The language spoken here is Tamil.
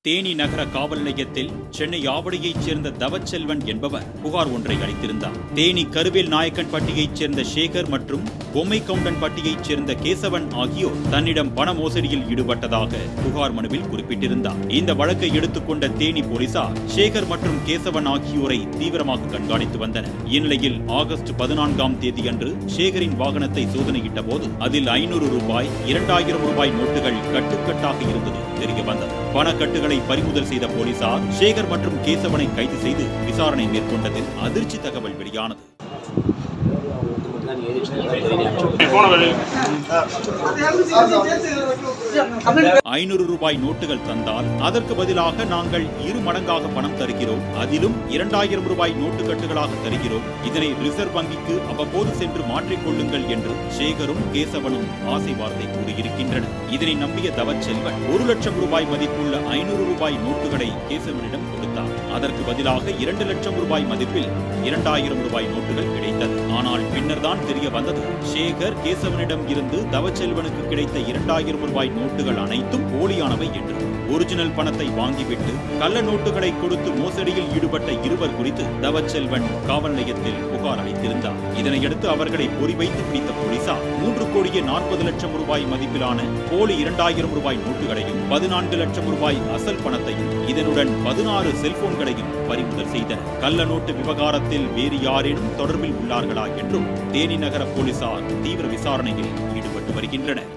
தேனி நகர காவல் நிலையத்தில் சென்னை ஆவடியைச் சேர்ந்த தவச்செல்வன் என்பவர் புகார் ஒன்றை அளித்திருந்தார். தேனி கருவேல் நாயக்கன்பட்டியைச் சேர்ந்த சேகர் மற்றும் பொம்மைக்கவுண்டன்பட்டியைச் சேர்ந்த கேசவன் ஆகியோர் தன்னிடம் பண மோசடியில் ஈடுபட்டதாக புகார் மனுவில் குறிப்பிட்டிருந்தார். இந்த வழக்கை எடுத்துக்கொண்ட தேனி போலீசார் சேகர் மற்றும் கேசவன் ஆகியோரை தீவிரமாக கண்காணித்து வந்தனர். இந்நிலையில் ஆகஸ்ட் 14ஆம் தேதியன்று சேகரின் வாகனத்தை சோதனையிட்ட போது அதில் 500 ரூபாய் 2000 ரூபாய் நோட்டுகள் கட்டுக்கட்டாக இருந்தது தெரியவந்தது. பணக்கட்டுகளை பறிமுதல் செய்த போலீசார் சேகர் மற்றும் கேசவனை கைது செய்து விசாரணை மேற்கொண்டதில் அதிர்ச்சி தகவல் வெளியானது. 500 ரூபாய் நோட்டுகள் தந்தால் அதற்கு பதிலாக நாங்கள் 2 மடங்காக பணம் தருகிறோம், அதிலும் 2000 ரூபாய் நோட்டு கட்டுகளாக தருகிறோம், இதனை ரிசர்வ் வங்கிக்கு அவ்வப்போது சென்று மாற்றிக்கொள்ளுங்கள் என்று சேகரும் கேசவனும் ஆசை வார்த்தை கூறியிருக்கின்றனர். இதனை நம்பிய தவச்செல்வன் 1 லட்சம் ரூபாய் மதிப்புள்ள 500 ரூபாய் நோட்டுகளை கேசவனிடம் கொடுத்தார். அதற்கு பதிலாக 2 லட்சம் ரூபாய் மதிப்பில் 2000 ரூபாய் நோட்டுகள் கிடைத்தது. ஆனால் பின்னர் தான் தெரிய வந்தது, சேகர் கேசவனிடம் இருந்து தவச்செல்வனுக்கு கிடைத்த 2000 ரூபாய் நோட்டுகள் அனைத்தும் போலியானவை என்று. ஒரிஜினல் பணத்தை வாங்கிவிட்டு கள்ள நோட்டுகளை கொடுத்து மோசடியில் ஈடுபட்ட இருவர் குறித்து தவச்செல்வன் காவல் நிலையத்தில் புகார் அளித்திருந்தார். இதனையடுத்து அவர்களை பொறிவைத்து பிடித்த போலீசார் 3,40,00,000 ரூபாய் மதிப்பிலான போலி 2000 ரூபாய் நோட்டுகளையும் 14 லட்சம் ரூபாய் அசல் பணத்தையும் இதனுடன் 16 செல்போன்களையும் பறிமுதல் செய்தனர். கள்ள நோட்டு விவகாரத்தில் வேறு யாரேனும் தொடர்பில் உள்ளார்களா என்றும் தேனி நகர போலீசார் தீவிர விசாரணையில் ஈடுபட்டு வருகின்றனர்.